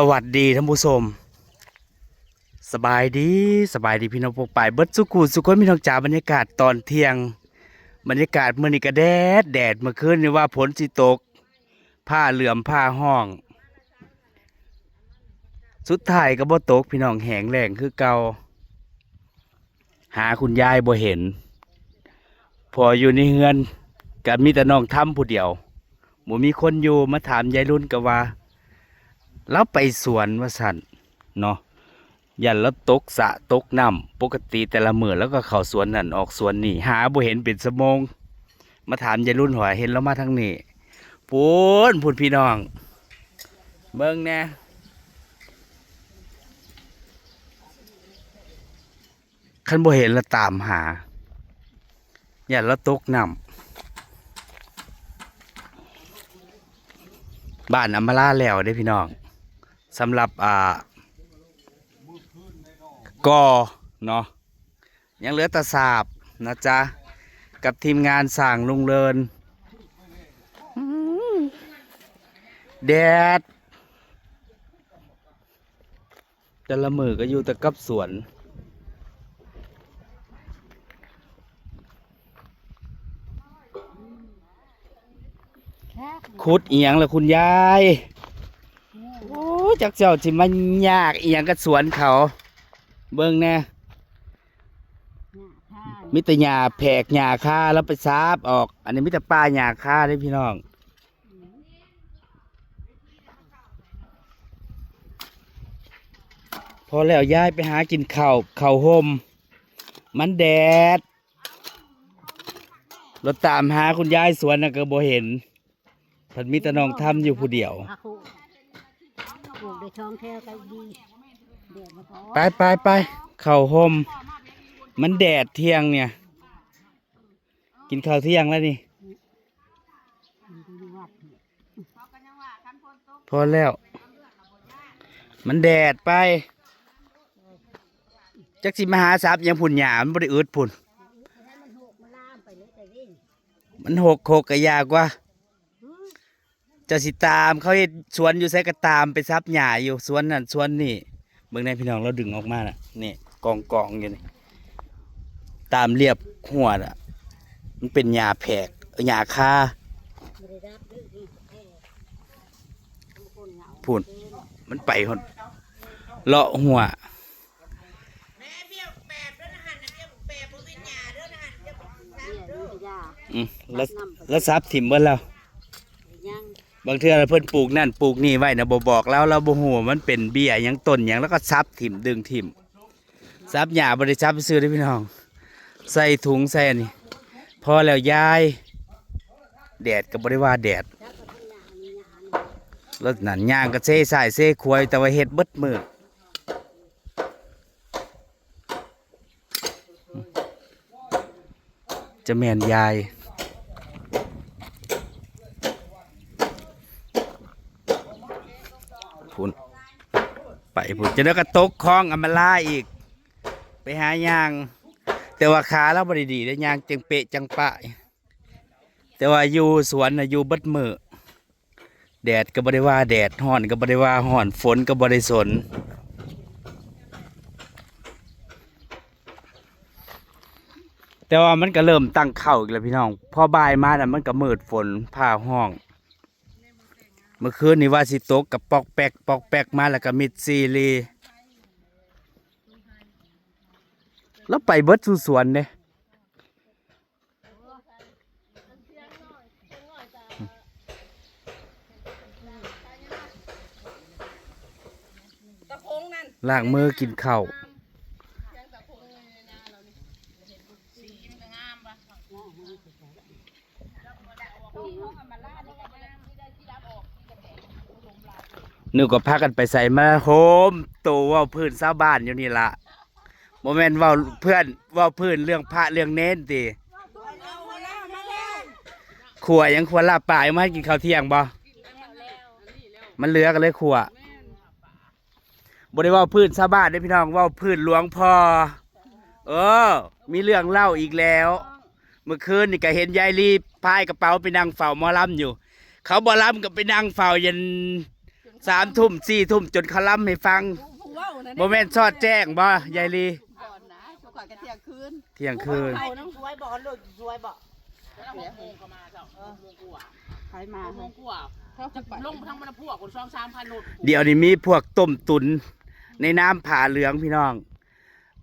สวัสดีท่านผู้ชมสบายดีพี่น้องพวกป่ายเบิดสุกูสุคนพี่น้องจ๋าบรรยากาศตอนเที่ยงบรรยากาศมื้อนี้ก็แดดเมื่อคืนนี่ว่าฝนสิตกผ้าเหลื่อมผ้าห้องสุดท้ายก็บ่ตกพี่น้องแห้งแล้งคือเก่าหาคุณยายบ่เห็นพออยู่ในเฮือนก็มีแต่น้องทำผู้เดียวบ่มีคนอยู่มาถามยายรุ่นก็ว่าแล้วไปสวนว่าสั่นเนาะยันแล้วตกสระตกน้ำปกติแต่ละมื้อแล้วก็เข้าสวนนั่นออกสวนนี่หาบ่เห็นเป็นชั่วโมงมาถามยายรุ่นหัวเห็นแล้วมาทางนี้พูนพี่น้องเบิ่งแน่คันบ่เห็นแล้วตามหายันแล้วตกน้ำบ้านอำมาลาแล้วเด้พี่น้องสำหรับกอเนาะยังเหลือแตะสาบนะจ๊ะกับทีมงานสร้างลุงเลินแดดแต่ละมือก็อยู่แต่กับสวนขุดเอียงละคุณยายโอ้จักเจ้าจิมันยากเอียงกับสวนเขาเบิ่งแน่มิตรหญ้าแผกหญ้าคาแล้วไปซาบออกอันนี้มิตรป้าหญ้าคาได้พี่น้องพอแล้วย้ายไปหากินข้าวห่มมันแดดเราตามหาคุณยายสวนน่ะก็บ่เห็นพันมิตรน้องทำอยู่ผู้เดียวไปข้าวห่มมันแดดเที่ยงเนี่ยกินข้าวเที่ยงแล้วนี่พอแล้วมันแดดไปจักสิมาหาทรัพย์ยังผุ่นหยามันบ่ได้อึดผุ่นมันหกกะยากว่าจะสิตามเขาเฮ็ดสวนอยู่ไสก็ตามไปซับหญ้าอยู่สวนนั่นสวนนี่เบิ่งในพี่น้องเราดึงออกมาน่ะนี่กองอยู่นี่ตามเรียบหัวน่ะมันเป็นหญ้าแผกหญ้าคาพูนมันไปคนเลาะหัวแล้วซับถิ่มเบิ่แล้วบางเทื่อเพิ่นปลูกนั่นปลูกนี่ไว้นะบ่บอกแล้วเราบ่ฮู้ว่ามันเป็นเบี้ยหยังต้นหยังแล้วก็ซับถิ่มดึงถิ่มซับหญ้าบ่ได้ซับซื้อเด้อพี่น้องใส่ถุงใส่อันนี้พอแล้วยายแดดก็บ่ได้ว่าแดดรถนั่นย่างก็เซ่สายเซ่ควยแต่ว่าเฮ็ดเบิดมื้อจะแม่นยายพุ่นไปพุ่นจะได้กระตกคลองอำมาลาอีกไปหายางแต่ว่าขาเราบริดีได้ยางจังเปะจังปะแต่ว่าอยู่สวนน่ะอยู่เบิดมือแดดก็บ่ได้ว่าแดดร้อนก็บ่ได้ว่าร้อนฝนก็บ่ได้สนแต่ว่ามันก็เริ่มตั้งเข่าอีกแล้วพี่น้องพอบ่ายมาน่ะมันก็มืดฝนผ้าห้องเมื่อคืนนี่ว่าสิตกกับปอกแปกมาแล้วก็มิดซีรีแล้วไปเบิดสู่สวนเด้ล้างมือกินข้าวนึกว่าพากันไปใส่มาโฮมโตว่าพื้นชาวบ้านอยู่นี่ละโมเมนต์ว่าเพื่อนว่าพื้นเรื่องพระเรื่องเน้นตีขัวยังขัวลาบป่ายังไม่ให้กินข้าวเที่ยงบ่มันเหลือกันเลยขัวบ่ได้ว่าพื้นชาวบ้านได้พี่น้องว่าพื้นหลวงพ่อมีเรื่องเล่าอีกแล้วเมื่อคืนนี่ก็เห็นยายลีพายกระเป๋าไปนั่งเฝ้าหมอลำอยู่เขาบ่ลำก็ไปนั่งเฝ้ายัน 3 ทุ่ม4 ทุ่มจนเขาล้ำให้ฟังบ่แม่นชอดแจ้งบ่ยายลีก่อนนะก่อนกันเที่ยงคืน เที่ยงคืน เขาน้ำสวยบอกลูกสวยบอก แล้ว6 โมงก็มาเจ้า6 โมงกว่า ใครมา 6 โมงกว่าจะลงทั้งมันพวกคน2-3,000 โล เดี๋ยวนี้มีพวกต้มตุนในน้ำผ่าเหลืองพี่น้อง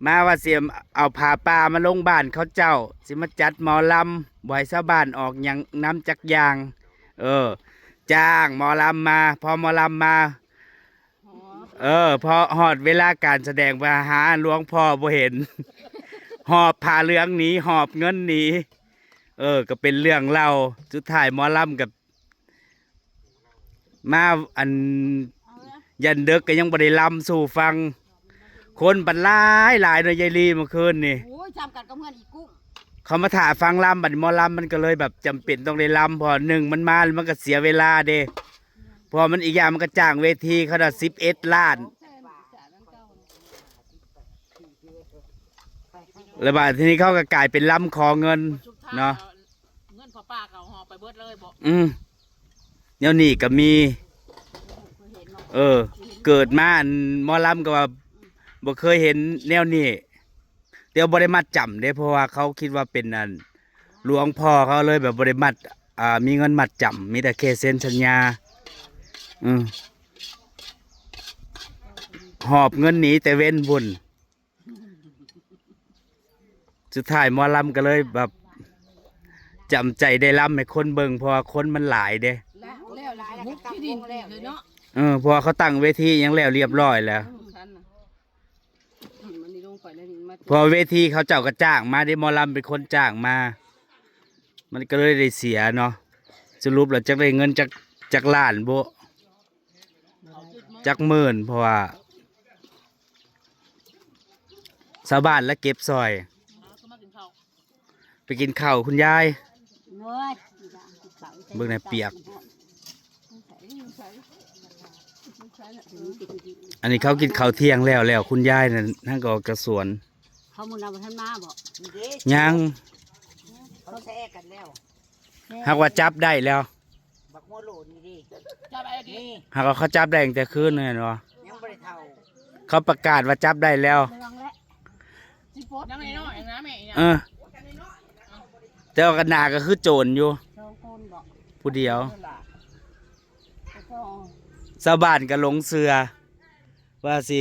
มาว่าเสียมเอาผ่าปลามาลงบ้านเขาเจ้า สิมาจัดหมอลำบ่อยชาวบ้านออกหยังน้ำจักยาง จ้างหมอลำมา พอหมอลำมา พอหอดเวลาการแสดงมาหาหลวงพ่อบ่เห็น หอบผ่าเหลืองหนีหอบเงินหนีก็เป็นเรื่องเล่าสุดท้ายหมอลำกับ มาอันยันเด็กก็ยังบ่ได้ลำสู่ฟัง คนบรรลายหลายเนยยายลีเมื่อคืนนี่ โอ้ยจำกัดกับเงินอีกกุ้ง เขามาถ่าฟังลำบัดหมอลำมันก็เลยแบบจำเป็นต้องได้ลำพอหนึ่งมันมาแล้วมันก็เสียเวลาเด้พอมันอีกอย่างมันก็จ้างเวทีเขาได้11 ล้าน แล้วบาดทีนี้เขาก็กลายเป็นลำขอเงินเนาะ เงินพ่อป้าเขาหอไปเบิดเลยบอก เดี๋ยวนี้ก็มี เกิดมาอันหมอลำก็ว่าบ่เคยเห็นแนวนี้เดี๋ยวบ่ได้มัดจำเด้เพราะว่าเขาคิดว่าเป็นอันหลวงพ่อเขาเลยแบบบ่ได้มัดมีเงินมัดจำมีแต่แค่เซ็นสัญญาหอบเงินหนีแต่เว้นบุญสุดท้ายหมอลำก็เลยแบบจำใจได้ลำให้คนเบิ่งเพราะว่าคนมันหลายเด้ แล้วหลายมุกที่ดินเลยเนาะ เพราะว่าเขาตั้งเวทีหยังแล้วเรียบร้อยแล้ว มันนี่ลงไปแล้วนี่มา พอเวทีเขาเจ้าก็จ้างมาได้หมอลำเป็นคนจ้างมา มันก็เลยได้เสียเนาะสรุปแล้วจักได้เงินจากล้านบ่จักหมื่นเพราะว่าชาวบ้านและเก็บซอย ก็มากินข้าว ไปกินข้าวคุณยาย เนื้อ เบิ่งในเปียก อันนี้เขากินข้าวเที่ยงแล้วคุณยายนั่นท่านก็ออกจากสวน เขามุนเอาท่านมาบอก ยัง เขาแซ่กันแล้ว หากว่าจับได้แล้ว บักโมโลนี่ดิ จะไปดิ หากว่าเขาจับได้ตั้งแต่คืนเลยเนาะ ยังไม่ได้เท่า เขาประกาศว่าจับได้แล้ว ยังไงเนาะอย่างน้ำแม่เนี่ย แต่ว่ากันหนาก็คือโจรอยู่ สองคนบอก ผู้เดียว แล้วก็ ชาวบ้านก็หลงเสือ ว่าสิ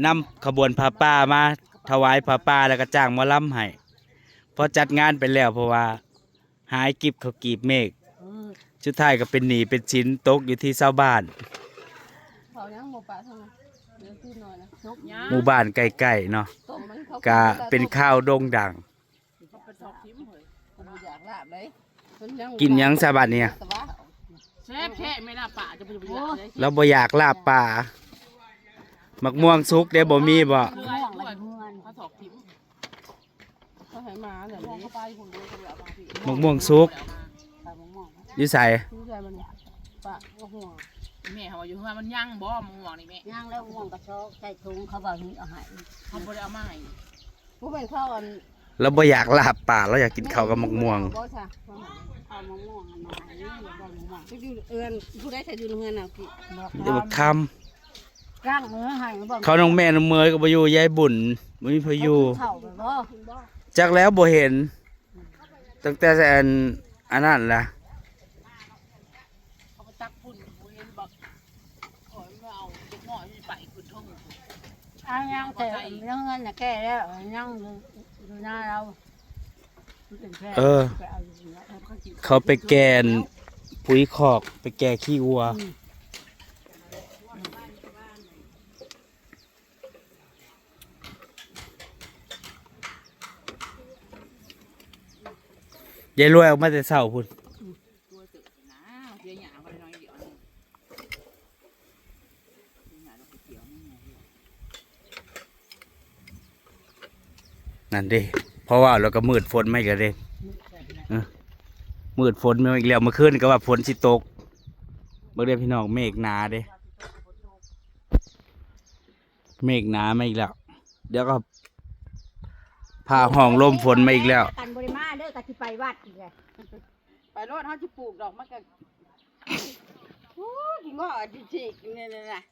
นำขบวนผ้าป่ามาถวายผ้าป่าแล้วก็จ้างหมอลำให้พอจัดงานไปแล้วเพราะว่า หายกิบเขากีบเมฆสุดท้ายก็เป็นหนีเป็นชิ้นตกอยู่ที่ชาวบ้าน เขายังหมูป่าเท่านั้นเดี๋ยวขึ้นหน่อยนะนก หมู่บ้านใกล้ๆเนาะ ต้มมันเขา ก็เป็นข้าวโด่งดัง เขาเป็นทอกทิมเลย ผมอยากลาบเลย กินหยังชาวบ้านเนี่ย แซ่บแท้ไม่น่าป่าจะไปอยู่เลย เราบ่อยากลาบป่ามักม่วงสุกเด้บ่มีบ่ เรื่อยด้วยเขาทอกทิม เขาให้มาเดี๋ยวนี้เขาไปผมดูเขาเอามาพี่ มักม่วงสุก ตามมอง อยู่ใส่ ดูใจมันปะก็ห่วง แม่เขาอยู่ว่ามันย่างบ่มึงห่วงนี่แม่ ย่างแล้วห่วงกระชอกใส่ถุงเขาบอกนี่เอาให้ เขาบ่ได้เอามาให้ ผู้เป็นข้าวอัน เราบ่อยากลาบป่าเราอยากกินข้าวกับมักม่วง บ่จ้ะเอามะม่วงอันมาให้นี่อย่าบอกมะม่วงไปอยู่เอือนผู้ได้ใส่อยู่เงินน่ะพี่ เดี๋ยวบักค กลางมือให้บอก ำเขาน้องแม่น้องเมยก็บ่อยู่ยายบุญบ่มีพอยู่ เข้าไปบ่ จักแล้วบ่เห็น ตั้งแต่อันนั้นล่ะ เขาไปตักพุ่นเห็นบอกโอ้ยไม่เอาเด็กน้อยไปขึ้นทุ่ง อันยังแต่เงินน่ะแก้แล้วยังอยู่หน้าเรา เขาไปแกนปุ๋ยคอกไปแก่ขี้วัวยายรวยออกมาแต่เช้าพุ่น ตัวตึกนะเสียหยาไปน้อยเดียวนี่หยาเราไปเกี่ยวนี่ไง นั่นเด้เพราะว่าเราก็มืดฝนไม่กันเด้มืดฝนมาอีกแล้วเมื่อคืนก็ว่าฝนสิตกเมื่อเดือนพี่น้องเมฆหนาเด้เมฆหนามาอีกแล้ว เดี๋ยวก็พาห้องลมฝนมาอีกแล้ว กันบริมาเด้อก็สิไปวัดอีกเลยไปรถเฮาสิปลูกดอกมันก็ โอ้กินงอจิกๆนี่น่ะ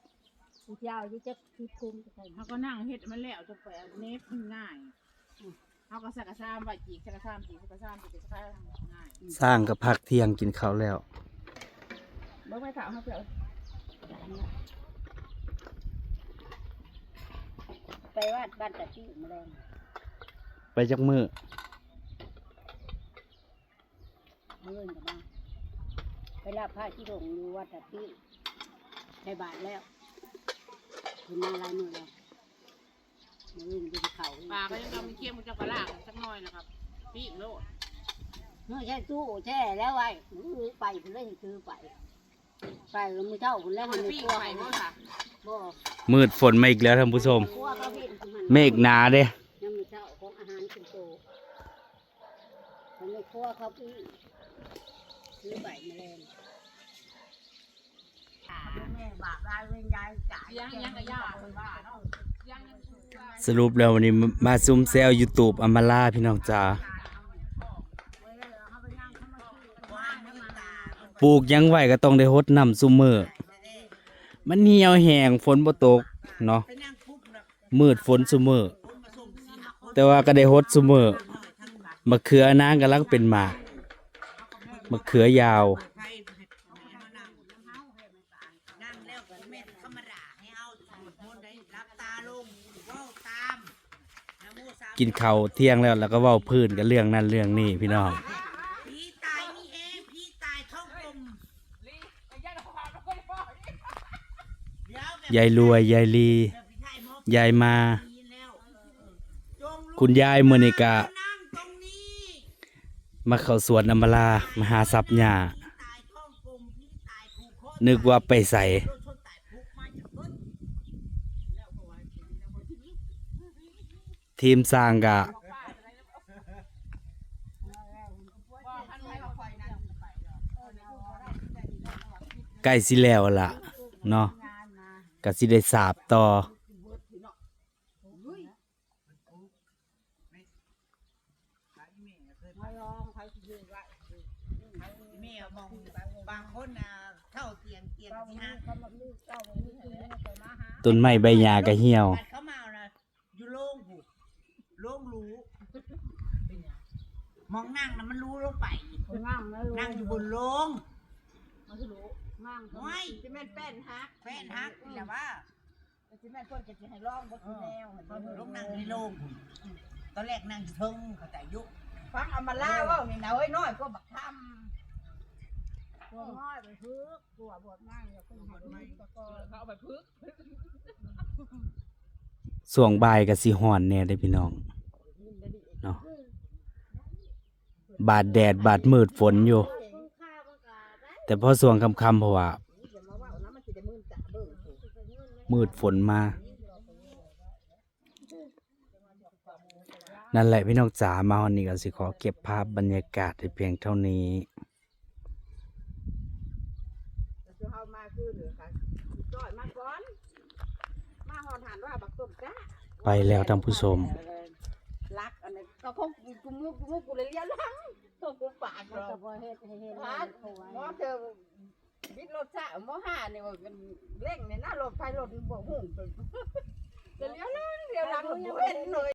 ยาวอยู่จักคือคุม เขาก็นั่งเฮ็ดมันแล้วจะไปเนฟง่ายเขาก็สักกะซ้ำใบจีกสักกะซ้ำจีกสักกะซ้ำจีกสักกะซ้ำง่าย สร้างกับพักเที่ยงกินข้าวแล้ว เบิ่งไปถามเขาเปล่าไปวัดบ้านตะกี้มาแล้ว ไปจักมือ เมื่อนกันมาไปรับพระที่หลงอยู่วัดตะกี้ได้บาทแล้วคุณมาลายมือแล้วเมื่อนดูเขา ปลาก็ยังต้องมีเคี่ยวมันจะกระลากสักหน่อยนะครับปีกโลด เมื่อใช่ตู้แช่แล้วไว้ไปคุณเล่นคือไปแล้วมือเท่าคุณแล้วมัน ปี ไม่ ก กลัว ไข่ เนาะ เนาะค่ะ บ่ มืดฝนมาอีกแล้วท่านผู้ชม กลัวเขาพี่ เมฆหนาเด้ ยังมือเท่าของอาหารคุณโตเขาไม่กลัวเขาพี่ซื้อใบแมลงแม่บาปได้เว้นยายจ่าย ยังกระยาคนว่าเนาะยัง สรุปแล้ววันนี้มาซุ่มแซว YouTube อำมาลาพี่น้องจ๋าปลูกหยังไหวก็ต้องได้รดน้ำซุมื้อมันเหี่ยวแห้งฝนบ่ตกเนาะมืดฝนซุมื้อแต่ว่าก็ได้รดซุมื้อมะเขือนางกำลังเป็นหมากมะเขือยาว นั่งแล้วก็แม่ธรรมดาให้เอาสวดมนต์ได้รับตาลงเว้าตามนะโมสาม กินข้าวเที่ยงแล้วก็เว้าพื้นกันเรื่องนั้นเรื่องนี้พี่น้อง ผีตายนี่เองผีตายเข้ากลมเดี๋ยวแบบ ยายรวยยายลี แบบพี่ไทยมอบ ยายมา ผีแล้วจงลุก คุณยายมื้อนี้ก็ นั่งตรงนี้ มาเข้าสวนอำมาลามหาทรัพย์หญ้า ผีตายเข้ากลมผีตายผูกคอ นึกว่าไปใส่ โดนชนตายผูกมาจากต้น ทีมสร้างก็ใกล้สิแล้วล่ะเนาะก็สิได้สาบต่อ แม่มองบางคนน่ะเข้าเตียงสิฮะ ต้นไม้ใบหญ้าก็เหี่ยว บัดเขามาน่ะอยู่โล่งผูโล่งรู้มองนั่งน่ะมันรู้ลงไป ง่างแล้ว นั่งอยู่บนโล่ง มันจะรู้ง่าง โอ้ย จะแม่นแป้นฮัก แฟนฮักนี่แหละว่า จะแม่นคนจะให้ร้องบ่คือแนว ลงนั่งในโล่งตอนแรกนั่งอยู่เทิงเขาแต่ยุ ฟังเอามาล่าว่านี่นะเฮ้ยน้อยก็บักทำตัวน้อยไปฮึกตัวบวชง่ายอย่าเพิ่งให้ก็ เขาเอาไปพึก ส่วงบ่ายก็สิฮ้อนแน่เด้อพี่น้องเนาะบาดแดดบาดมืดฝนอยู่ แต่พอส่วงค่ำๆเพราะว่ามืดฝนมา นั่นแหละพี่น้องจ๋ามาวันนี้ก็สิขอเก็บภาพบรรยากาศให้เพียงเท่านี้ จะเฮามาคือเหลือค่ะจอยมาก่อนมาหอนหันว่าบักต้มจ้า ไปแล้วท่านผู้ชม รักอันนี้ก็คงกูมุกกูเลยเลี้ยงลังตัวกูปากก็บ่เฮ็ดให้เฮ็ดหมอเธอบิดรถซะหมอ5นี่ว่ากันเร่งในหน้ารถไฟรถบ่หุ่งจะเลี้ยวลังบ่เห็นเลย